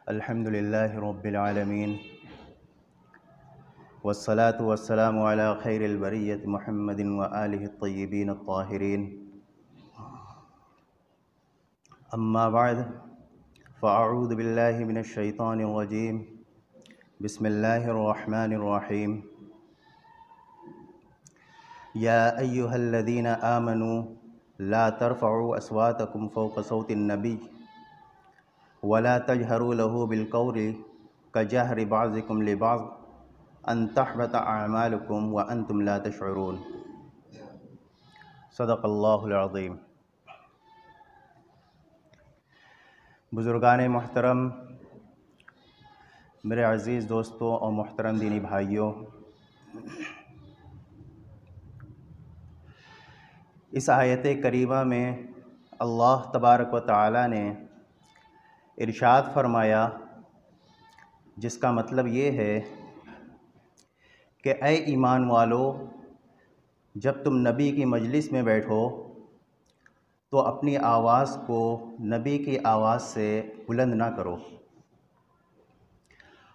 الحمد لله رب العالمين والصلاة والسلام على خير البرية محمد وآله الطيبين الطاهرين. أما بعد فأعوذ بالله من الشيطان الرجيم. بسم الله الرحمن الرحيم. يا أيها الذين آمنوا لا ترفعوا أصواتكم فوق صوت النبي ولا تجهروا له بالقول كجهر بعضكم لبعض ان تحبط اعمالكم وانتم لا تشعرون. صدق اللہ العظیم. بزرگان محترم، میرے عزیز دوستوں اور محترم دینی بھائیوں، اس آیت کریمہ میں اللہ تبارک و تعالی نے ارشاد فرمایا، جس کا مطلب یہ ہے کہ اے ایمان والو، جب تم نبی کی مجلس میں بیٹھو تو اپنی آواز کو نبی کی آواز سے بلند نہ کرو،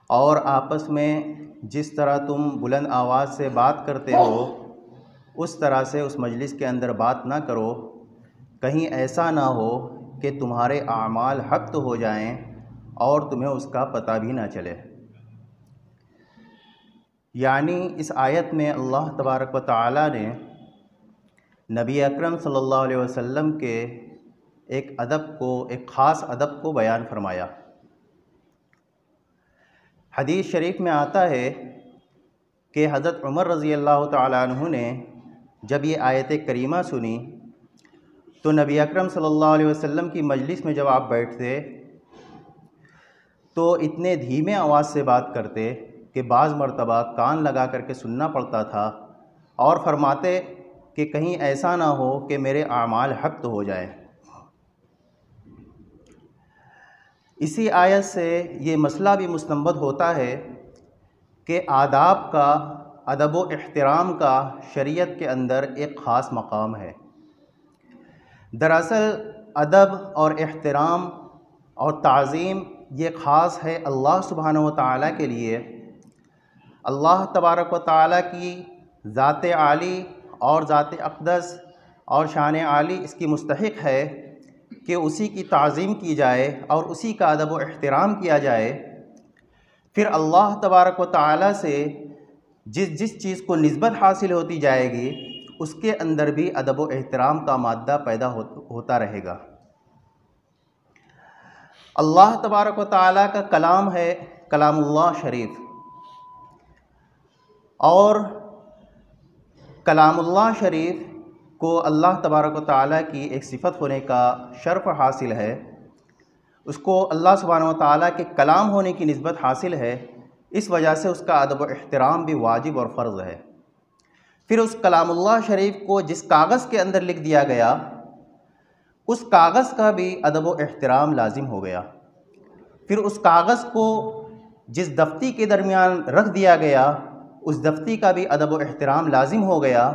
اور آپس میں جس طرح تم بلند آواز سے بات کرتے ہو اس طرح سے اس مجلس کے اندر بات نہ کرو، کہیں ایسا نہ ہو کہ تمہارے اعمال حبط ہو جائیں اور تمہیں اس کا پتہ بھی نہ چلے. یعنی اس آیت میں اللہ تبارک و تعالی نے نبی اکرم صلی اللہ علیہ وسلم کے ایک خاص ادب کو بیان فرمایا. حدیث شریف میں آتا ہے کہ حضرت عمر رضی اللہ تعالیٰ عنہ نے جب یہ آیت کریمہ سنی تو نبی اکرم صلی اللہ علیہ وسلم کی مجلس میں جب آپ بیٹھتے تو اتنے دھیمے آواز سے بات کرتے کہ بعض مرتبہ کان لگا کر کے سننا پڑتا تھا، اور فرماتے کہ کہیں ایسا نہ ہو کہ میرے اعمال حبط ہو جائیں. اسی آیت سے یہ مسئلہ بھی مستنبط ہوتا ہے کہ آداب کا، ادب و احترام کا شریعت کے اندر ایک خاص مقام ہے. دراصل ادب اور احترام اور تعظیم یہ خاص ہے اللہ سبحانہ و تعالیٰ کے لیے. اللہ تبارک و تعالیٰ کی ذات عالی اور ذات اقدس اور شان عالی اس کی مستحق ہے کہ اسی کی تعظیم کی جائے اور اسی کا ادب و احترام کیا جائے. پھر اللہ تبارک و تعالیٰ سے جس چیز کو نسبت حاصل ہوتی جائے گی اس کے اندر بھی ادب و احترام کا مادہ پیدا ہوتا رہے گا. اللہ تبارک و تعالیٰ کا کلام ہے کلام اللہ شریف، اور کلام اللہ شریف کو اللہ تبارک و تعالیٰ کی ایک صفت ہونے کا شرف حاصل ہے. اس کو اللہ سبحانہ و تعالیٰ کے کلام ہونے کی نسبت حاصل ہے، اس وجہ سے اس کا ادب و احترام بھی واجب اور فرض ہے. پھر اس کلام اللہ شریف کو جس کاغذ کے اندر لکھ دیا گیا اس کاغذ کا بھی ادب و احترام لازم ہو گیا. پھر اس کاغذ کو جس دفتی کے درمیان رکھ دیا گیا اس دفتی کا بھی ادب و احترام لازم ہو گیا.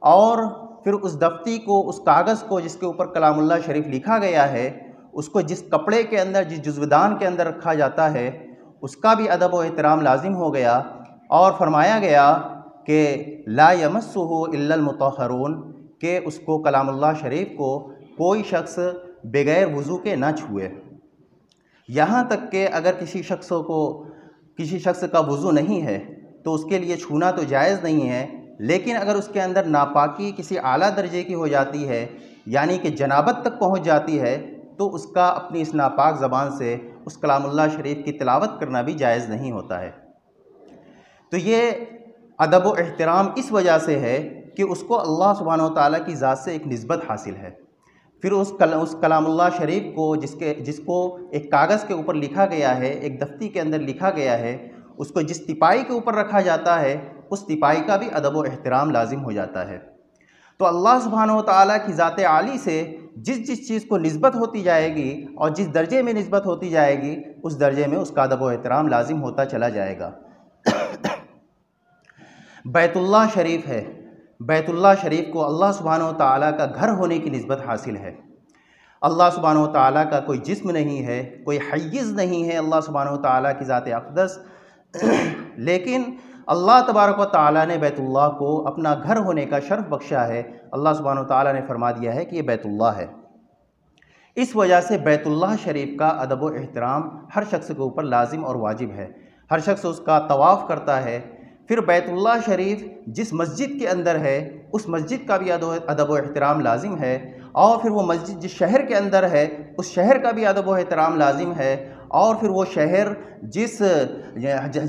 اور پھر اس دفتی کو، اس کاغذ کو جس کے اوپر کلام اللہ شریف لکھا گیا ہے، اس کو جس کپڑے کے اندر، جس جزودان کے اندر رکھا جاتا ہے اس کا بھی ادب و احترام لازم ہو گیا. اور فرمایا گیا کہ لا یمسہ الا المطہرون، کہ اس کو، کلام اللہ شریف کو، کوئی شخص بغیر وضو کے نہ چھوئے. یہاں تک کہ اگر کسی شخص کا وضو نہیں ہے تو اس کے لیے چھونا تو جائز نہیں ہے، لیکن اگر اس کے اندر ناپاکی کسی اعلیٰ درجے کی ہو جاتی ہے، یعنی کہ جنابت تک پہنچ جاتی ہے، تو اس کا اپنی اس ناپاک زبان سے اس کلام اللہ شریف کی تلاوت کرنا بھی جائز نہیں ہوتا ہے. تو یہ ادب و احترام اس وجہ سے ہے کہ اس کو اللہ سبحانہ و تعالیٰ کی ذات سے ایک نسبت حاصل ہے. پھر اس کلام اللہ شریف کو جس کو ایک کاغذ کے اوپر لکھا گیا ہے، ایک دفتی کے اندر لکھا گیا ہے، اس کو جس تپائی کے اوپر رکھا جاتا ہے اس تپائی کا بھی ادب و احترام لازم ہو جاتا ہے. تو اللہ سبحانہ و تعالیٰ کی ذات عالی سے جس چیز کو نسبت ہوتی جائے گی اور جس درجے میں نسبت ہوتی جائے گی اس درجے میں اس کا ادب و احترام لازم ہوتا چلا جائے گا. بیت اللہ شریف ہے، بیت اللہ شریف کو اللہ سبحانہ و تعالیٰ کا گھر ہونے کی نسبت حاصل ہے. اللہ سبحانہ و تعالیٰ کا کوئی جسم نہیں ہے، کوئی حیز نہیں ہے اللہ سبحانہ و تعالیٰ کی ذات اقدس، لیکن اللہ تبارک و تعالیٰ نے بیت اللہ کو اپنا گھر ہونے کا شرف بخشا ہے۔ اللہ سبحانہ و تعالیٰ نے فرما دیا ہے کہ یہ بیت اللہ ہے۔ اس وجہ سے بیت اللہ شریف کا ادب و احترام ہر شخص کے اوپر لازم اور واجب ہے۔ ہر شخص اس کا طواف کرتا ہے، پھر بیت اللہ شریف جس مسجد کے اندر ہے اس مسجد کا بھی ادب و احترام لازم ہے، اور پھر وہ مسجد جس شہر کے اندر ہے اس شہر کا بھی ادب و احترام لازم ہے، اور پھر وہ شہر جس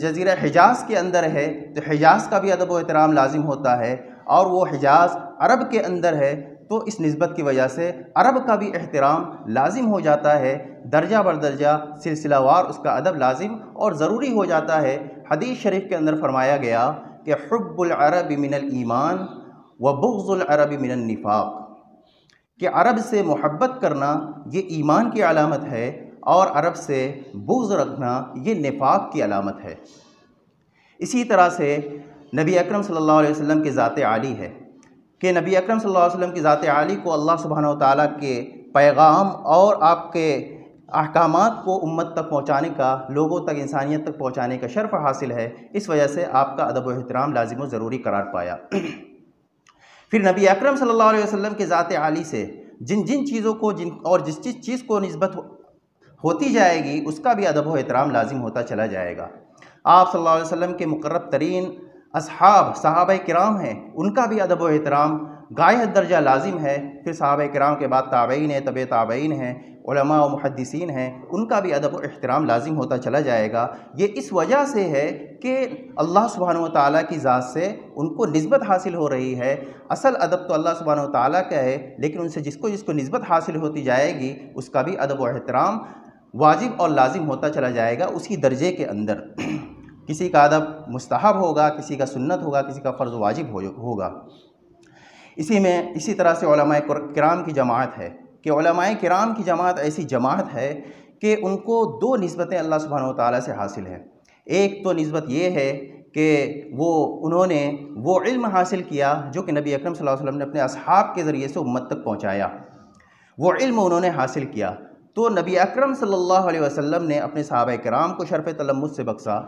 جزیرہ حجاز کے اندر ہے تو حجاز کا بھی ادب و احترام لازم ہوتا ہے، اور وہ حجاز عرب کے اندر ہے تو اس نسبت کی وجہ سے عرب کا بھی احترام لازم ہو جاتا ہے، درجہ بر درجہ سلسلہ وار اس کا ادب لازم اور ضروری ہو جاتا ہے۔ حدیث شریف کے اندر فرمایا گیا کہ حب العرب من الایمان و بغض العرب من النفاق، کہ عرب سے محبت کرنا یہ ایمان کی علامت ہے، اور عرب سے بغض رکھنا یہ نفاق کی علامت ہے۔ اسی طرح سے نبی اکرم صلی اللہ علیہ وسلم کی ذات عالی ہے کہ نبی اکرم صلی اللہ علیہ وسلم کی ذات عالی کو اللہ سبحانہ و تعالیٰ کے پیغام اور آپ کے احکامات کو امت تک پہنچانے کا، لوگوں تک، انسانیت تک پہنچانے کا شرف حاصل ہے، اس وجہ سے آپ کا ادب و احترام لازم و ضروری قرار پایا۔ پھر نبی اکرم صلی اللہ علیہ وسلم کی ذات عالی سے جن چیزوں کو اور جس چیز کو نسبت ہوتی جائے گی اس کا بھی ادب و احترام لازم ہوتا چلا جائے گا۔ آپ صلی اللہ علیہ وسلم کے مقرب ترین اصحاب صحابہ کرام ہیں، ان کا بھی ادب و احترام غایہ حد درجہ لازم ہے۔ پھر صحابہ کرام کے بعد تابعین ہیں، تبع تابعین ہیں، علماء و محدثین ہیں، ان کا بھی ادب و احترام لازم ہوتا چلا جائے گا۔ یہ اس وجہ سے ہے کہ اللہ سبحانہ و تعالیٰ کی ذات سے ان کو نسبت حاصل ہو رہی ہے۔ اصل ادب تو اللہ سبحانہ و تعالیٰ کا ہے، لیکن ان سے جس کو نسبت حاصل ہوتی جائے گی اس کا بھی ادب و احترام واجب اور لازم ہوتا چلا جائے گا اسی درجے کے اندر۔ کسی کا ادب مستحب ہوگا، کسی کا سنت ہوگا، کسی کا فرض واجب ہوگا۔ اسی طرح سے علماء کرام کی جماعت ہے کہ علماء کرام کی جماعت ایسی جماعت ہے کہ ان کو دو نسبتیں اللہ سبحانہ و تعالیٰ سے حاصل ہیں۔ ایک تو نسبت یہ ہے کہ انہوں نے وہ علم حاصل کیا جو کہ نبی اکرم صلی اللہ علیہ وسلم نے اپنے اصحاب کے ذریعے سے امت تک پہنچایا، وہ علم انہوں نے حاصل کیا۔ تو نبی اکرم صلی اللہ علیہ وسلم نے اپنے صحابہ کرام کو شرف تلمذ سے بخشا،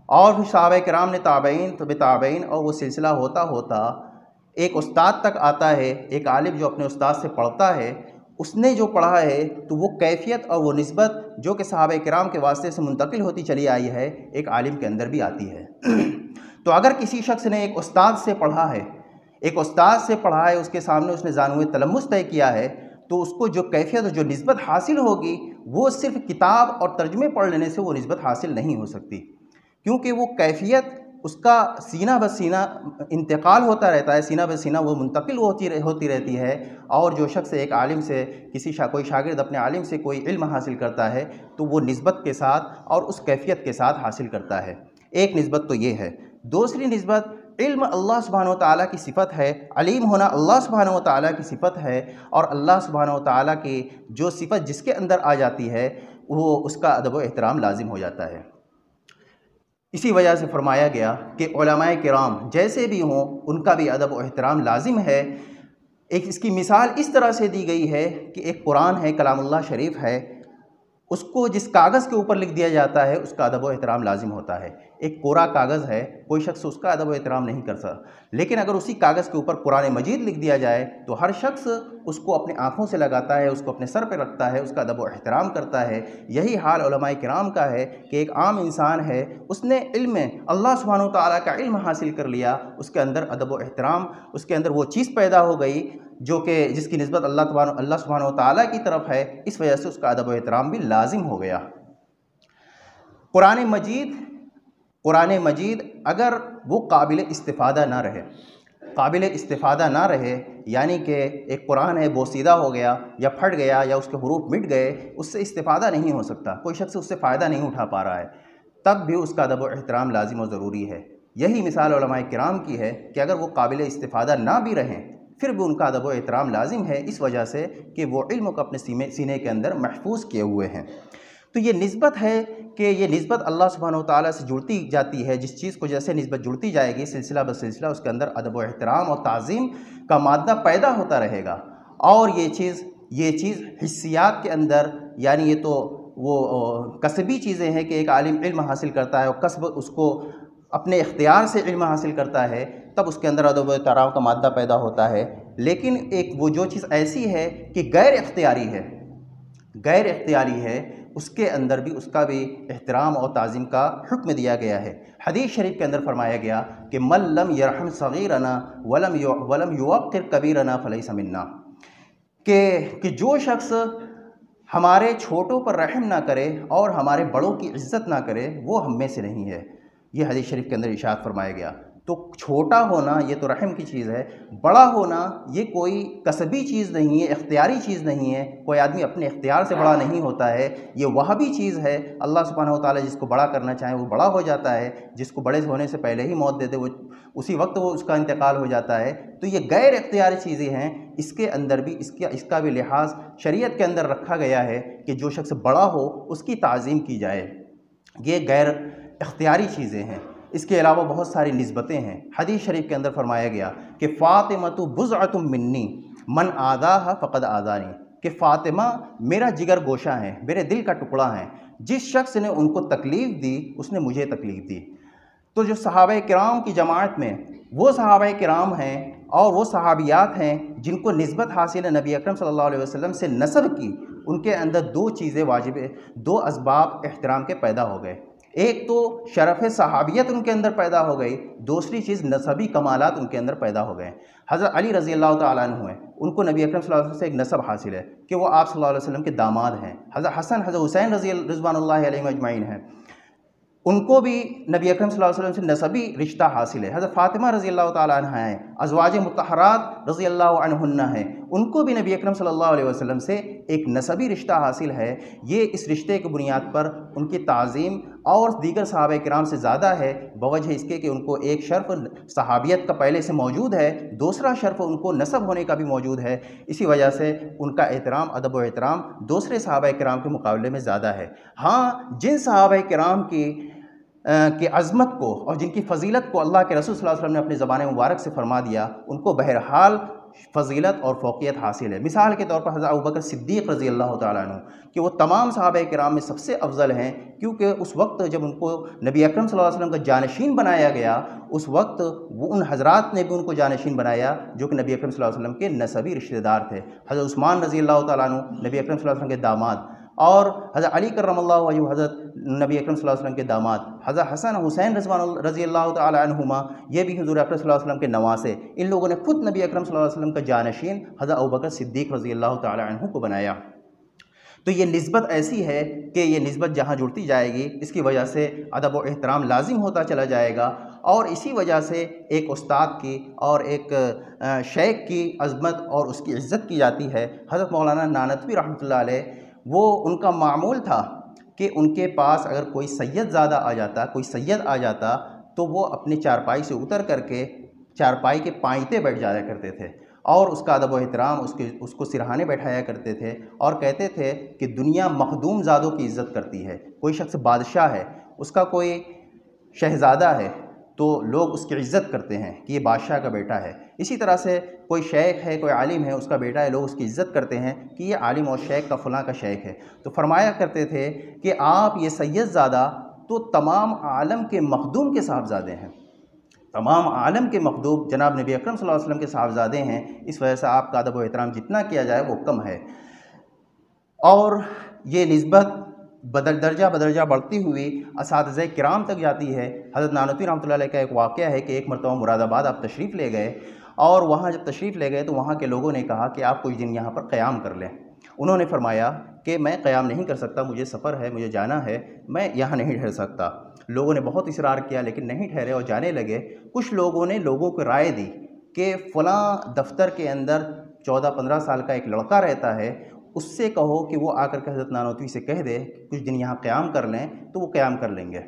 اور پھر صحابہ کرام نے تابعین، تبع تابعین، اور وہ سلسلہ ہوتا ہوتا ایک استاد تک آتا ہے۔ ایک عالم جو اپنے استاد سے پڑھتا ہے، اس نے جو پڑھا ہے تو وہ کیفیت اور وہ نسبت جو کہ صحابہ کرام کے واسطے سے منتقل ہوتی چلی آئی ہے ایک عالم کے اندر بھی آتی ہے۔ تو اگر کسی شخص نے ایک استاد سے پڑھا ہے، اس کے سامنے اس نے زانوِ تلمذ طے کیا ہے، تو اس کو جو کیفیت اور جو نسبت حاصل ہوگی وہ صرف کتاب اور ترجمے پڑھ لینے سے وہ نسبت حاصل نہیں ہو سکتی، کیونکہ وہ کیفیت اس کا سینہ بہ سینہ انتقال ہوتا رہتا ہے، سینہ بہ سینہ وہ منتقل ہوتی رہتی ہے۔ اور جو شخص ایک عالم سے کوئی شاگرد اپنے عالم سے کوئی علم حاصل کرتا ہے تو وہ نسبت کے ساتھ اور اس کیفیت کے ساتھ حاصل کرتا ہے۔ ایک نسبت تو یہ ہے۔ دوسری نسبت، علم اللہ سبحانہ و تعالیٰ کی صفت ہے، علیم ہونا اللہ سبحانہ و تعالیٰ کی صفت ہے، اور اللہ سبحانہ و تعالیٰ کی جو صفت جس کے اندر آ جاتی ہے وہ اس کا ادب و احترام لازم ہو جاتا ہے۔ اسی وجہ سے فرمایا گیا کہ علماء کرام جیسے بھی ہوں ان کا بھی ادب و احترام لازم ہے۔ اس کی مثال اس طرح سے دی گئی ہے کہ ایک قرآن ہے، کلام اللہ شریف ہے، اس کو جس کاغذ کے اوپر لکھ دیا جاتا ہے اس کا ادب و احترام لازم ہوتا ہے۔ ایک کورا کاغذ ہے، کوئی شخص اس کا ادب و احترام نہیں کر سکتا، لیکن اگر اسی کاغذ کے اوپر قرآن مجید لکھ دیا جائے تو ہر شخص اس کو اپنے آنکھوں سے لگاتا ہے، اس کو اپنے سر پہ رکھتا ہے، اس کا ادب و احترام کرتا ہے۔ یہی حال علماء کرام کا ہے کہ ایک عام انسان ہے، اس نے علم اللہ سبحانہ و تعالیٰ کا علم حاصل کر لیا، اس کے اندر ادب و احترام، اس کے اندر وہ چیز پیدا ہو گئی جو کہ جس کی نسبت اللہ سبحانہ و تعالیٰ کی طرف ہے، اس وجہ سے اس کا ادب و احترام بھی لازم ہو گیا۔ قرآن مجید اگر وہ قابل استفادہ نہ رہے، یعنی کہ ایک قرآن ہے بوسیدہ ہو گیا یا پھٹ گیا یا اس کے حروف مٹ گئے، اس سے استفادہ نہیں ہو سکتا، کوئی شخص اس سے فائدہ نہیں اٹھا پا رہا ہے، تب بھی اس کا ادب و احترام لازم و ضروری ہے۔ یہی مثال علماء کرام کی ہے کہ اگر وہ قابل استفادہ نہ بھی رہیں پھر بھی ان کا ادب و احترام لازم ہے، اس وجہ سے کہ وہ علم کو اپنے سینے کے اندر محفوظ کیے ہوئے ہیں۔ تو یہ نسبت ہے کہ یہ نسبت اللہ سبحانہ و تعالیٰ سے جڑتی جاتی ہے، جس چیز کو جیسے نسبت جڑتی جائے گی سلسلہ بہ سلسلہ اس کے اندر ادب و احترام اور تعظیم کا مادہ پیدا ہوتا رہے گا، اور یہ چیز حسیات کے اندر، یعنی یہ تو وہ کسبی چیزیں ہیں کہ ایک عالم علم حاصل کرتا ہے اور کسب اس کو اپنے اختیار سے علم حاصل کرتا ہے، تب اس کے اندر ادب و احترام کا مادہ پیدا ہوتا ہے۔ لیکن ایک وہ جو چیز ایسی ہے کہ غیر اختیاری ہے، غیر اختیاری ہے، اس کے اندر بھی اس کا بھی احترام اور تعظیم کا حکم دیا گیا ہے۔ حدیث شریف کے اندر فرمایا گیا کہ من لم یرحم صغیرنا ولم یوقر کبیرنا فلیس منا، کہ جو شخص ہمارے چھوٹوں پر رحم نہ کرے اور ہمارے بڑوں کی عزت نہ کرے وہ ہم میں سے نہیں ہے۔ یہ حدیث شریف کے اندر ارشاد فرمایا گیا۔ تو چھوٹا ہونا یہ تو رحم کی چیز ہے، بڑا ہونا یہ کوئی کسبی چیز نہیں ہے، اختیاری چیز نہیں ہے، کوئی آدمی اپنے اختیار سے بڑا نہیں ہوتا ہے، یہ وہابی چیز ہے۔ اللہ سبحانہ و تعالیٰ جس کو بڑا کرنا چاہے وہ بڑا ہو جاتا ہے، جس کو بڑے ہونے سے پہلے ہی موت دے دے وہ اسی وقت وہ اس کا انتقال ہو جاتا ہے۔ تو یہ غیر اختیاری چیزیں ہیں، اس کے اندر بھی اس کا بھی لحاظ شریعت کے اندر رکھا گیا ہے کہ جو شخص بڑا ہو اس کی تعظیم کی جائے۔ یہ غیر اختیاری چیزیں ہیں۔ اس کے علاوہ بہت ساری نسبتیں ہیں۔ حدیث شریف کے اندر فرمایا گیا کہ فاطمۃ بضعۃ منی من آذاها فقد آذانی، کہ فاطمہ میرا جگر گوشہ ہیں، میرے دل کا ٹکڑا ہیں، جس شخص نے ان کو تکلیف دی اس نے مجھے تکلیف دی۔ تو جو صحابہ کرام کی جماعت میں وہ صحابہ کرام ہیں اور وہ صحابیات ہیں جن کو نسبت حاصل ہے نبی اکرم صلی اللہ علیہ وسلم سے نسب کی، ان کے اندر دو چیزیں واجب ہے، دو اسباب احترام کے پیدا ہو گئے۔ ایک تو شرف صحابیت ان کے اندر پیدا ہو گئی، دوسری چیز نسبی کمالات ان کے اندر پیدا ہو گئے۔ حضرت علی رضی اللہ تعالیٰ عنہ ہیں، ان کو نبی اکرم صلی اللہ علیہ وسلم سے ایک نسب حاصل ہے کہ وہ آپ صلی اللہ علیہ وسلم کے داماد ہیں۔ حضرت حسن، حضرت حسین رضوان اللہ علیہم اجمعین ہیں، ان کو بھی نبی اکرم صلی اللہ علیہ وسلم سے نسبی رشتہ حاصل ہے۔ حضرت فاطمہ رضی اللہ تعالیٰ عنہ ہیں، ازواج مطہرات رضی اللہ عنہن ہیں، ان کو بھی نبی اکرم صلی اللہ علیہ وسلم سے ایک نسبی رشتہ حاصل ہے۔ یہ اس رشتے کی بنیاد پر ان کی تعظیم اور دیگر صحابہ کرام سے زیادہ ہے، بوجہ اس کے کہ ان کو ایک شرف صحابیت کا پہلے سے موجود ہے، دوسرا شرف ان کو نسب ہونے کا بھی موجود ہے۔ اسی وجہ سے ان کا احترام، ادب و احترام دوسرے صحابہ کرام کے مقابلے میں زیادہ ہے۔ ہاں، جن صحابہ کرام کی عظمت کو اور جن کی فضیلت کو اللہ کے رسول صلی اللہ علیہ وسلم نے اپنی زبان مبارک سے فرما دیا، ان کو بہرحال فضیلت اور فوقیت حاصل ہے۔ مثال کے طور پر حضرت ابوبکر صدیق رضی اللہ تعالیٰ عنہ، کہ وہ تمام صحابہ کرام میں سب سے افضل ہیں، کیونکہ اس وقت جب ان کو نبی اکرم صلی اللہ علیہ وسلم کا جانشین بنایا گیا، اس وقت وہ ان حضرات نے بھی ان کو جانشین بنایا جو کہ نبی اکرم صلی اللہ علیہ وسلم کے نسبی رشتہ دار تھے۔ حضرت عثمان رضی اللہ تعالیٰ عنہ نبی اکرم صلی اللہ علیہ وسلم کے داماد، اور حضرت علی کرم اللہ وجہہ حضرت نبی اکرم صلی اللہ علیہ وسلم کے داماد، حضرت حسن حسین رضی اللہ تعالی عنہما یہ بھی حضور اکرم صلی اللہ علیہ وسلم کے نواسے۔ ان لوگوں نے خود نبی اکرم صلی اللہ علیہ وسلم کا جانشین حضرت ابوبکر صدیق رضی اللہ تعالی عنہ کو بنایا۔ تو یہ نسبت ایسی ہے کہ یہ نسبت جہاں جڑتی جائے گی اس کی وجہ سے ادب و احترام لازم ہوتا چلا جائے گا، اور اسی وجہ سے ایک استاد کی اور ایک شیخ کی عظمت اور اس کی عزت کی جاتی ہے۔ حضرت مولانا نانوتوی رحمۃ اللہ علیہ، وہ ان کا معمول تھا کہ ان کے پاس اگر کوئی سید زادہ آ جاتا، کوئی سید آ جاتا، تو وہ اپنی چارپائی سے اتر کر کے چارپائی کے پائنتے بیٹھ جایا کرتے تھے اور اس کا ادب و احترام اس کو سرہانے بیٹھایا کرتے تھے، اور کہتے تھے کہ دنیا مخدوم زادوں کی عزت کرتی ہے۔ کوئی شخص بادشاہ ہے، اس کا کوئی شہزادہ ہے تو لوگ اس کی عزت کرتے ہیں کہ یہ بادشاہ کا بیٹا ہے۔ اسی طرح سے کوئی شیخ ہے، کوئی عالم ہے، اس کا بیٹا ہے، لوگ اس کی عزت کرتے ہیں کہ یہ عالم اور شیخ کا فلاں کا شیخ ہے۔ تو فرمایا کرتے تھے کہ آپ یہ سید زادہ تو تمام عالم کے مخدوم کے صاحبزادے ہیں، تمام عالم کے مخدوم جناب نبی اکرم صلی اللہ علیہ وسلم کے صاحبزادے ہیں، اس وجہ سے آپ کا ادب و احترام جتنا کیا جائے وہ کم ہے۔ اور یہ نسبت درجہ بدرجہ بڑھتی ہوئی اساتذہ کرام تک جاتی ہے۔ حضرت نانوتوی رحمۃ اللہ علیہ کا ایک واقعہ ہے کہ ایک مرتبہ مراد آباد آپ تشریف لے گئے، اور وہاں جب تشریف لے گئے تو وہاں کے لوگوں نے کہا کہ آپ کچھ دن یہاں پر قیام کر لیں۔ انہوں نے فرمایا کہ میں قیام نہیں کر سکتا، مجھے سفر ہے، مجھے جانا ہے، میں یہاں نہیں ٹھہر سکتا۔ لوگوں نے بہت اصرار کیا لیکن نہیں ٹھہرے اور جانے لگے۔ کچھ لوگوں نے لوگوں کو رائے دی کہ فلاں دفتر کے اندر 14-15 سال کا ایک لڑکا رہتا ہے، اس سے کہو کہ وہ آ کر کے حضرت نانوتوی سے کہہ دے کچھ دن یہاں قیام کر لیں، تو وہ قیام کر لیں گے۔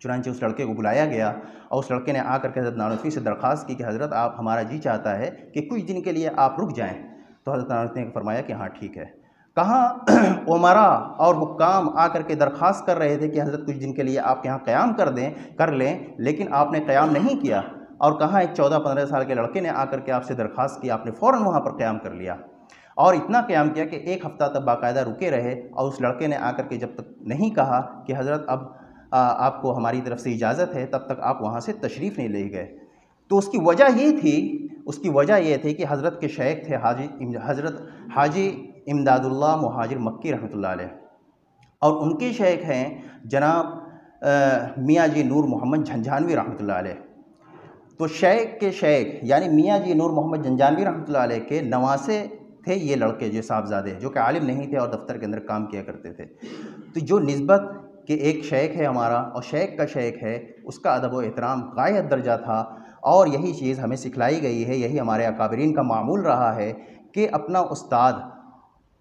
چنانچہ اس لڑکے کو بلایا گیا اور اس لڑکے نے آ کر کے حضرت نانوتوی سے درخواست کی کہ حضرت آپ، ہمارا جی چاہتا ہے کہ کچھ دن کے لیے آپ رک جائیں۔ تو حضرت نانوتوی نے فرمایا کہ ہاں ٹھیک ہے۔ کہاں عمراء اور حکام آ کر کے درخواست کر رہے تھے کہ حضرت کچھ دن کے لیے آپ یہاں قیام کر لیں، لیکن آپ نے قیام نہیں کیا۔ اور کہاں ایک 14-15 سال کے لڑکے نے آ کر کے آپ سے درخواست کی، آپ نے فوراً وہاں پر قیام کر لیا۔ اور اتنا قیام کیا کہ ایک ہفتہ تک باقاعدہ رکے رہے، اور اس لڑکے نے آ کر کے جب تک نہیں کہا کہ حضرت اب آپ کو ہماری طرف سے اجازت ہے، تب تک آپ وہاں سے تشریف نہیں لے گئے۔ تو اس کی وجہ یہ تھی کہ حضرت کے شیخ تھے حضرت حاجی امداد اللہ مہاجر مکی رحمۃ اللہ علیہ، اور ان کے شیخ ہیں جناب میاں جی نور محمد جھنجھانوی رحمۃ اللہ علیہ۔ تو شیخ کے شیخ یعنی میاں جی نور محمد جھنجھانوی رحمۃ اللہ علیہ کے نواسے تھے یہ لڑکے، جو صاحبزادے، جو کہ عالم نہیں تھے اور دفتر کے اندر کام کیا کرتے تھے۔ تو جو نسبت کہ ایک شیخ ہے ہمارا اور شیخ کا شیخ ہے، اس کا ادب و احترام غایت درجہ تھا، اور یہی چیز ہمیں سکھلائی گئی ہے، یہی ہمارے اکابرین کا معمول رہا ہے کہ اپنا استاد،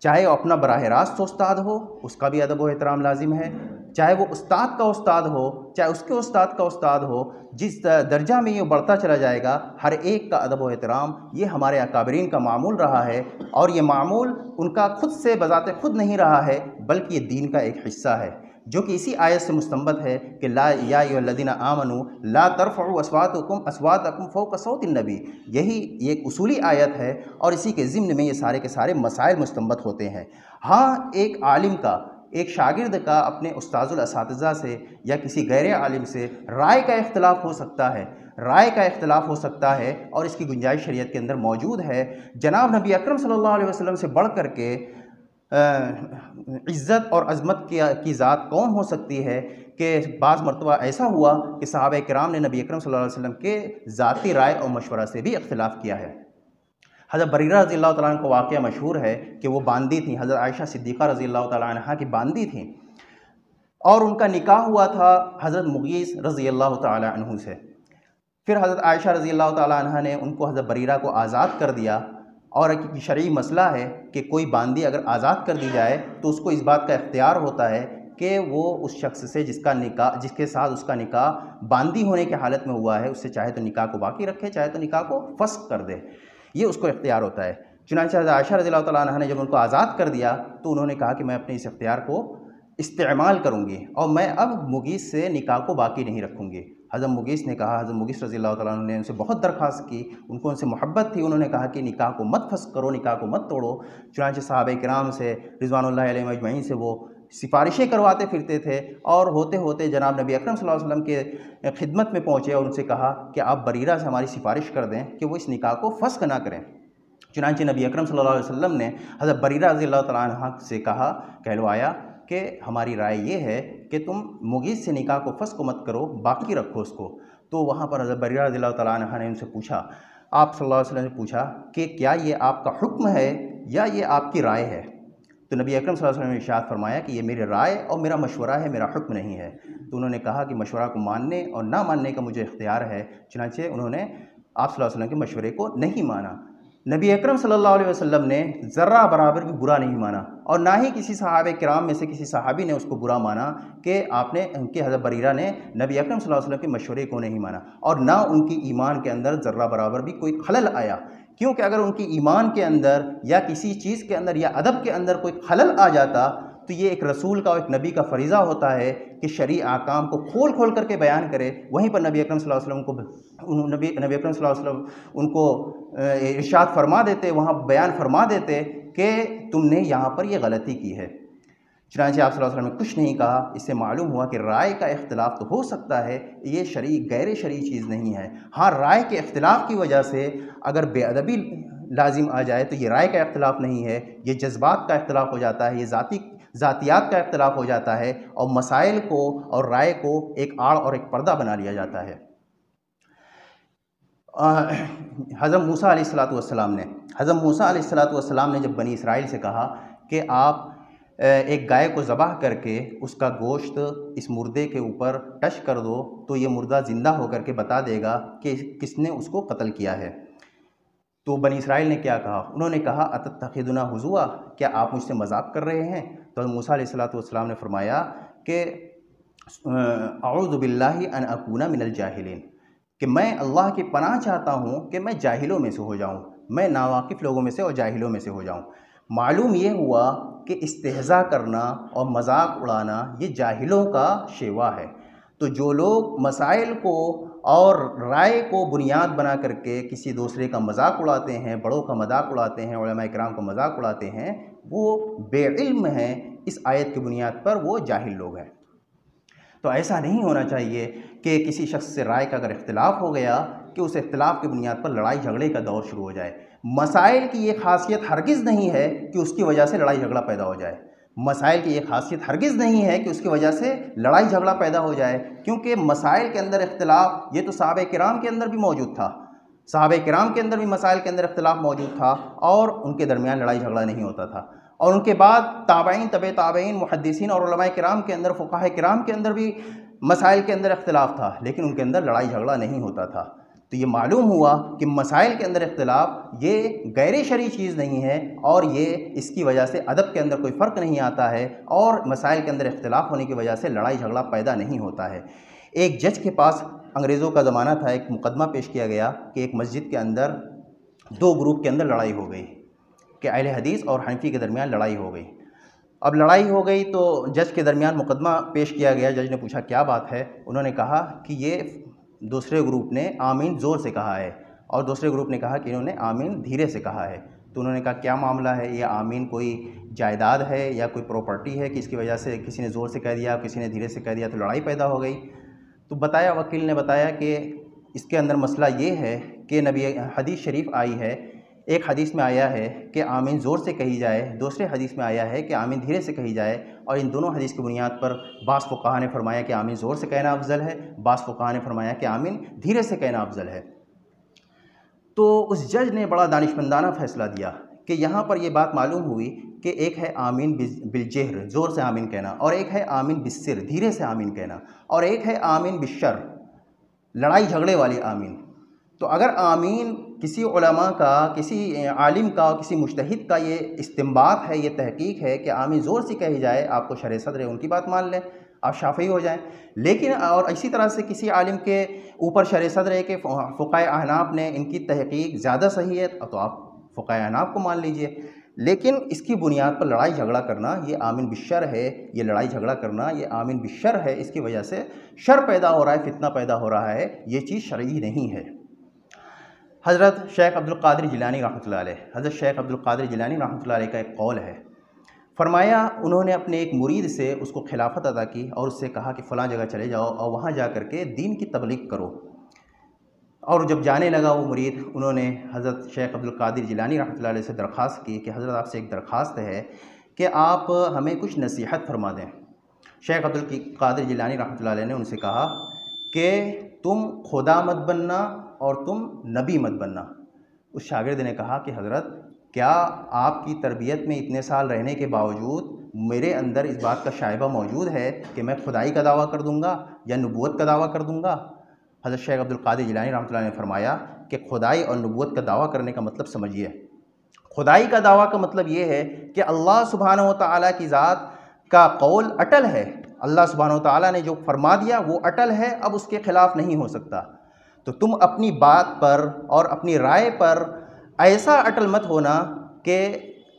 چاہے وہ اپنا براہ راست استاد ہو، اس کا بھی ادب و احترام لازم ہے، چاہے وہ استاد کا استاد ہو، چاہے اس کے استاد کا استاد ہو، جس درجہ میں یہ بڑھتا چلا جائے گا، ہر ایک کا ادب و احترام، یہ ہمارے اکابرین کا معمول رہا ہے، اور یہ معمول ان کا خود سے بذات خود نہیں رہا ہے، بلکہ یہ دین کا ایک حصہ ہے، جو کہ اسی آیت سے مستنبط ہے کہ لا یا ایھا الذین آمنوا لا ترفعوا اصواتکم فوق صوت النبی۔ یہی ایک اصولی آیت ہے، اور اسی کے ضمن میں یہ سارے کے سارے مسائل مستنبط ہوتے ہیں۔ ہاں، ایک عالم کا، ایک شاگرد کا اپنے استاذ الاساتذہ سے یا کسی غیر عالم سے رائے کا اختلاف ہو سکتا ہے، اور اس کی گنجائش شریعت کے اندر موجود ہے۔ جناب نبی اکرم صلی اللہ علیہ وسلم سے بڑھ کر کے عزت اور عظمت کی ذات کون ہو سکتی ہے کہ بعض مرتبہ ایسا ہوا کہ صحابہ کرام نے نبی اکرم صلی اللہ علیہ وسلم کے ذاتی رائے اور مشورہ سے بھی اختلاف کیا ہے۔ حضرت بریرہ رضی اللہ تعالیٰ عنہ کو واقعہ مشہور ہے کہ وہ باندی تھیں، حضرت عائشہ صدیقہ رضی اللہ تعالیٰ عنہ کی باندی تھیں، اور ان کا نکاح ہوا تھا حضرت مغیث رضی اللہ تعالیٰ عنہ سے۔ پھر حضرت عائشہ رضی اللہ تعالیٰ عنہ نے ان کو، حضرت بریرہ کو آزاد کر دیا، اور ایک شرعی مسئلہ ہے کہ کوئی باندی اگر آزاد کر دی جائے تو اس کو اس بات کا اختیار ہوتا ہے کہ وہ اس شخص سے جس کے ساتھ اس کا نکاح باندی ہونے کی حالت میں ہوا ہے، اس سے چاہے تو نکاح کو باقی رکھے، چاہے تو نکاح کو فسخ کر دے، یہ اس کو اختیار ہوتا ہے۔ چنانچہ حضرت عائشہ رضی اللہ تعالیٰ عنہ نے جب ان کو آزاد کر دیا تو انہوں نے کہا کہ میں اپنے اس اختیار کو استعمال کروں گی، اور میں اب مغیث سے نکاح کو باقی نہیں رکھوں گی۔ حضرت مغیث نے کہا، حضرت مغیث رضی اللہ تعالیٰ عنہ نے ان سے بہت درخواست کی، ان کو ان سے محبت تھی، انہوں نے کہا کہ نکاح کو مت فسخ کرو، نکاح کو مت توڑو۔ چنانچہ صحابہ کرام سے رضوان اللہ علیہم اجمعین سے وہ سفارشیں کرواتے پھرتے تھے، اور ہوتے ہوتے جناب نبی اکرم صلی اللہ علیہ وسلم کے خدمت میں پہنچے اور ان سے کہا کہ آپ بریرہ سے ہماری سفارش کر دیں کہ وہ اس نکاح کو فسخ نہ کریں۔ چنانچہ نبی اکرم صلی اللہ علیہ وسلم نے حضرت بریرہ رضی اللہ تعالیٰ عنہ سے کہلوایا کہ ہماری رائے یہ ہے کہ تم مغیث سے نکاح کو فسخ مت کرو، باقی رکھو اس کو۔ تو وہاں پر حضرت بریرہ رضی اللہ تعالیٰ عنہ نے ان سے پوچھا، آپ صلی اللہ علیہ وسلم نے پوچھا کہ کیا یہ آپ کا حکم ہے یا یہ آپ کی رائے ہے؟ تو نبی اکرم صلی اللہ علیہ وسلم نے ارشاد فرمایا کہ یہ میری رائے اور میرا مشورہ ہے، میرا حکم نہیں ہے۔ تو انہوں نے کہا کہ مشورہ کو ماننے اور نہ ماننے کا مجھے اختیار ہے۔ چنانچہ انہوں نے آپ صلی اللہ علیہ وسلم کے مشورے کو نہیں مانا۔ نبی اکرم صلی اللہ علیہ وسلم نے ذرہ برابر بھی برا نہیں مانا، اور نہ ہی کسی صحابہ کرام میں سے کسی صحابی نے اس کو برا مانا کہ حضرت بریرہ نے نبی اکرم صلی اللہ علیہ وسلم کے مشورے کو نہیں مانا، اور نہ ان کی ایمان کے اندر ذرہ برابر بھی کوئی خلل آیا، کیونکہ اگر ان کی ایمان کے اندر یا کسی چیز کے اندر یا ادب کے اندر کوئی خلل آ جاتا تو یہ ایک رسول کا اور ایک نبی کا فریضہ ہوتا ہے کہ شرعی احکام کو کھول کھول کر کے بیان کرے۔ وہیں پر نبی اکرم صلی اللہ علیہ وسلم کو نبی اکرم صلی اللہ علیہ وسلم ان کو ارشاد فرما دیتے، وہاں بیان فرما دیتے کہ تم نے یہاں پر یہ غلطی کی ہے۔ چنانچہ آپ صلی اللہ علیہ وسلم نے کچھ نہیں کہا۔ اس سے معلوم ہوا کہ رائے کا اختلاف تو ہو سکتا ہے، یہ شرعی غیر شرعی چیز نہیں ہے۔ ہاں، رائے کے اختلاف کی وجہ سے اگر بے ادبی لازم آ جائے تو یہ رائے کا اختلاف نہیں ہے، یہ جذبات کا اختلاف ہو جاتا ہے، یہ ذاتیات کا اختلاف ہو جاتا ہے، اور مسائل کو اور رائے کو ایک آڑ اور ایک پردہ بنا لیا جاتا ہے۔ حضرت موسیٰ علیہ السلام نے جب بنی اسرائیل سے کہا کہ آپ ایک گائے کو ذبح کر کے اس کا گوشت اس مردے کے اوپر ٹچ کر دو تو یہ مردہ زندہ ہو کر کے بتا دے گا کہ کس نے اس کو قتل کیا ہے، تو بنی اسرائیل نے کیا کہا؟ انہوں نے کہا اتتخذنا ہزوا، کیا آپ مجھ سے مذاق کر رہے ہیں؟ تو موسیٰ علیہ السلام نے فرمایا کہ اعوذ باللہ ان اکون من الجاہلین، کہ میں اللہ کی پناہ چاہتا ہوں کہ میں جاہلوں میں سے ہو جاؤں، میں ناواقف لوگوں میں سے اور جاہلوں میں سے ہو جاؤں۔ معلوم یہ ہوا کہ استہزاء کرنا اور مذاق اڑانا یہ جاہلوں کا شیوا ہے۔ تو جو لوگ مسائل کو اور رائے کو بنیاد بنا کر کے کسی دوسرے کا مذاق اڑاتے ہیں، بڑوں کا مذاق اڑاتے ہیں، علماء کرام کا مذاق اڑاتے ہیں، وہ بے علم ہیں، اس آیت کی بنیاد پر وہ جاہل لوگ ہیں۔ تو ایسا نہیں ہونا چاہیے کہ کسی شخص سے رائے کا اگر اختلاف ہو گیا کہ اس اختلاف کی بنیاد پر لڑائی جھگڑے کا دور شروع ہو جائے۔ مسائل کی یہ خاصیت ہرگز نہیں ہے کہ اس کی وجہ سے لڑائی جھگڑا پیدا ہو جائے، مسائل کی یہ خاصیت ہرگز نہیں ہے کہ اس کی وجہ سے لڑائی جھگڑا پیدا ہو جائے، کیونکہ مسائل کے اندر اختلاف یہ تو صحابہ کرام کے اندر بھی موجود تھا، صحابہ کرام کے اندر بھی مسائل کے اندر اختلاف موجود تھا اور ان کے درمیان لڑائی جھگڑا نہیں ہوتا تھا، اور ان کے بعد تابعین، تبع تابعین، محدثین اور علماء کرام کے اندر، فقہاء کرام کے اندر بھی مسائل کے اندر اختلاف تھا، لیکن ان کے اندر لڑائی جھگڑا نہیں ہوتا تھا۔ تو یہ معلوم ہوا کہ مسائل کے اندر اختلاف یہ غیر شرعی چیز نہیں ہے، اور یہ اس کی وجہ سے ادب کے اندر کوئی فرق نہیں آتا ہے، اور مسائل کے اندر اختلاف ہونے کی وجہ سے لڑائی جھگڑا پیدا نہیں ہوتا ہے۔ ایک جج کے پاس انگریزوں کا زمانہ تھا، ایک مقدمہ پیش کیا گیا کہ ایک مسجد کے اندر دو گروپ کے اندر لڑائی ہو گئی، کہ اہل حدیث اور حنفی کے درمیان لڑائی ہو گئی۔ اب لڑائی ہو گئی تو جج کے درمیان مقدمہ پیش کیا گیا، جج نے پوچھا کیا بات ہے؟ انہوں نے کہا کہ یہ دوسرے گروپ نے آمین زور سے کہا ہے، اور دوسرے گروپ نے کہا کہ انہوں نے آمین دھیرے سے کہا ہے۔ تو انہوں نے کہا کیا معاملہ ہے؟ یہ آمین کوئی جائیداد ہے یا کوئی پراپرٹی ہے کہ اس کی وجہ سے کسی نے زور سے کہہ دیا، کسی نے دھیرے سے کہہ دیا تو لڑائی پیدا ہو گئی؟ تو بتایا، وکیل نے بتایا کہ اس کے اندر مسئلہ یہ ہے کہ نبی حدیث شریف آئی ہے، ایک حدیث میں آیا ہے کہ آمین زور سے کہی جائے، دوسرے حدیث میں آیا ہے کہ آمین دھیرے سے کہی جائے، اور ان دونوں حدیث کی بنیاد پر بعض فقہاء نے فرمایا کہ آمین زور سے کہنا افضل ہے، بعض فقہاء نے فرمایا کہ آمین دھیرے سے کہنا افضل ہے۔ تو اس جج نے بڑا دانشمندانہ فیصلہ دیا کہ یہاں پر یہ بات معلوم ہوئی کہ ایک ہے آمین بالجہر، زور سے آمین کہنا، اور ایک ہے آمین بالسر، دھیرے سے آمین کہنا، اور ایک ہے آمین بالشر، لڑائی جھگڑے والی آمین۔ تو اگر آمین کسی علماء کا، کسی عالم کا، کسی مجتہد کا یہ استنباط ہے، یہ تحقیق ہے کہ آمین زور سے کہی جائے، آپ کو شرح صدر ہے ان کی بات مان لیں، آپ شافعی ہو جائیں۔ لیکن اور اسی طرح سے کسی عالم کے اوپر شرح صدر ہے کہ فقہاء احناف نے ان کی تحقیق زیادہ صحیح ہے، تو آپ فقہاء احناف کو مان لیجئے۔ لیکن اس کی بنیاد پر لڑائی جھگڑا کرنا یہ آمین بالشر ہے، یہ لڑائی جھگڑا کرنا یہ آمین بالشر ہے، اس کی وجہ سے شر پیدا ہو رہا ہے، فتنہ پیدا ہو رہا ہے، یہ چیز شرعی نہیں ہے۔ حضرت شیخ عبدالقادر جیلانی رحمۃ اللہ علیہ، حضرت شیخ عبدالقادر جیلانی رحمۃ اللہ علیہ کا ایک قول ہے، فرمایا انہوں نے اپنے ایک مرید سے اس کو خلافت عطا کی اور اس سے کہا کہ فلاں جگہ چلے جاؤ اور وہاں جا کر کے دین کی تبلیغ کرو، اور جب جانے لگا وہ مرید، انہوں نے حضرت شیخ عبدالقادر جیلانی رحمۃ اللہ علیہ سے درخواست کی کہ حضرت آپ سے ایک درخواست ہے کہ آپ ہمیں کچھ نصیحت فرما دیں۔ شیخ عبدالقادر جیلانی رحمۃ اللہ علیہ نے ان سے کہا کہ تم خدا مت بننا اور تم نبی مت بننا۔ اس شاگرد نے کہا کہ حضرت کیا آپ کی تربیت میں اتنے سال رہنے کے باوجود میرے اندر اس بات کا شائبہ موجود ہے کہ میں خدائی کا دعویٰ کر دوں گا یا نبوت کا دعویٰ کر دوں گا؟ حضرت شیخ عبدالقادر جیلانی رحمۃ اللہ نے فرمایا کہ خدائی اور نبوت کا دعویٰ کرنے کا مطلب سمجھیے۔ خدائی کا دعویٰ کا مطلب یہ ہے کہ اللہ سبحانہ و تعالیٰ کی ذات کا قول اٹل ہے، اللہ سبحانہ و تعالیٰ نے جو فرما دیا وہ اٹل ہے، اب اس کے خلاف نہیں ہو سکتا۔ تو تم اپنی بات پر اور اپنی رائے پر ایسا اٹل مت ہونا کہ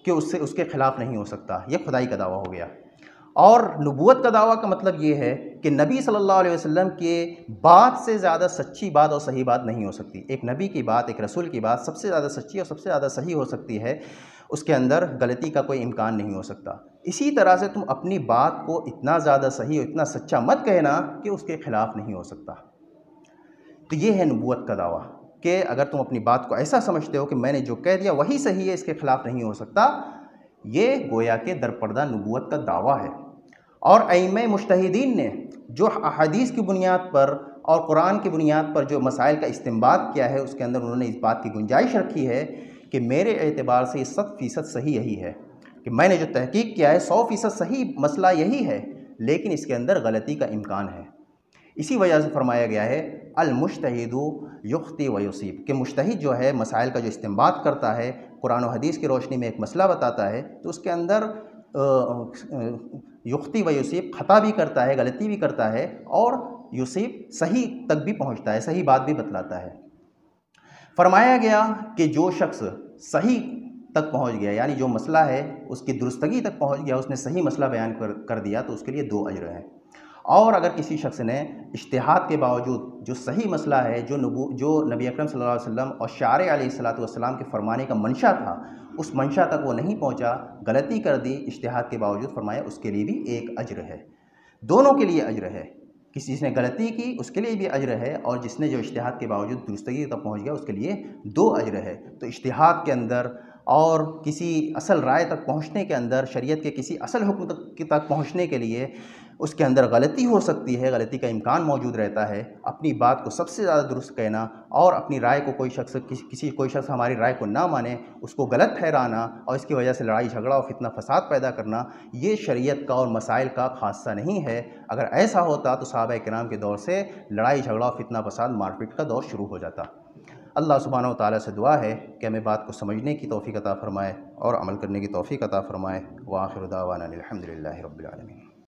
اس کے خلاف نہیں ہو سکتا، یہ خدائی کا دعویٰ ہو گیا۔ اور نبوت کا دعویٰ کا مطلب یہ ہے کہ نبی صلی اللہ علیہ وسلم کے بات سے زیادہ سچی بات اور صحیح بات نہیں ہو سکتی۔ ایک نبی کی بات، ایک رسول کی بات سب سے زیادہ سچی اور سب سے زیادہ صحیح ہو سکتی ہے، اس کے اندر غلطی کا کوئی امکان نہیں ہو سکتا۔ اسی طرح سے تم اپنی بات کو اتنا زیادہ صحیح اور اتنا سچا مت کہنا کہ اس کے خلاف نہیں ہو سکتا۔ تو یہ ہے نبوت کا دعویٰ کہ اگر تم اپنی بات کو ایسا سمجھتے ہو کہ میں نے جو کہہ دیا وہی صحیح ہے، اس کے خلاف نہیں ہو سکتا، یہ گویا کہ درپردہ نبوت کا دعویٰ ہے۔ اور ائمہ مجتہدین نے جو احادیث کی بنیاد پر اور قرآن کی بنیاد پر جو مسائل کا استنباط کیا ہے، اس کے اندر انہوں نے اس بات کی گنجائش رکھی ہے کہ میرے اعتبار سے یہ 100% صحیح یہی ہے کہ میں نے جو تحقیق کیا ہے 100% صحیح مسئلہ یہی ہے، لیکن اس کے اندر غلطی کا امکان ہے۔ اسی وجہ سے فرمایا گیا ہے المجتہد یخطئ و یصیب، کہ مجتہد جو ہے مسائل کا جو استنباط کرتا ہے، قرآن و حدیث کی روشنی میں ایک مسئلہ بتاتا ہے، تو اس کے اندر یخطئ و یصیب، خطا بھی کرتا ہے، غلطی بھی کرتا ہے، اور یصیب صحیح تک بھی پہنچتا ہے، صحیح بات بھی بتلاتا ہے۔ فرمایا گیا کہ جو شخص صحیح تک پہنچ گیا، یعنی جو مسئلہ ہے اس کی درستگی تک پہنچ گیا، اس نے صحیح مسئلہ بیان کر دیا، تو اس کے لیے 2 اجر ہیں۔ اور اگر کسی شخص نے اجتہاد کے باوجود جو صحیح مسئلہ ہے، جو نبی اکرم صلی اللہ علیہ وسلم اور شارع علیہ الصلوۃ والسلام کے فرمانے کا منشا تھا، اس منشا تک وہ نہیں پہنچا، غلطی کر دی اجتہاد کے باوجود، فرمایا اس کے لیے بھی ایک اجر ہے، دونوں کے لیے اجر ہے۔ کسی نے غلطی کی اس کے لیے بھی اجر ہے، اور جس نے جو اجتہاد کے باوجود درستگی تک پہنچ گیا اس کے لیے 2 اجر ہے۔ تو اجتہاد کے اندر اور کسی اصل رائے تک پہنچنے کے اندر، شریعت کے کسی اصل حکم تک پہنچنے کے لیے اس کے اندر غلطی ہو سکتی ہے، غلطی کا امکان موجود رہتا ہے۔ اپنی بات کو سب سے زیادہ درست کہنا اور اپنی رائے کو کوئی شخص ہماری رائے کو نہ مانے، اس کو غلط ٹھہرانا اور اس کی وجہ سے لڑائی جھگڑا اور فتنہ فساد پیدا کرنا، یہ شریعت کا اور مسائل کا خاصہ نہیں ہے۔ اگر ایسا ہوتا تو صحابہ کرام کے دور سے لڑائی جھگڑا اور فتنہ فساد مار پیٹ کا دور شروع ہو جاتا۔ اللہ سبحانہ و تعالیٰ سے دعا ہے کہ ہمیں بات کو سمجھنے کی توفیق عطا فرمائے اور عمل کرنے کی توفیق عطا فرمائے۔ وآخر دعوانا الحمد للہ رب العالمین۔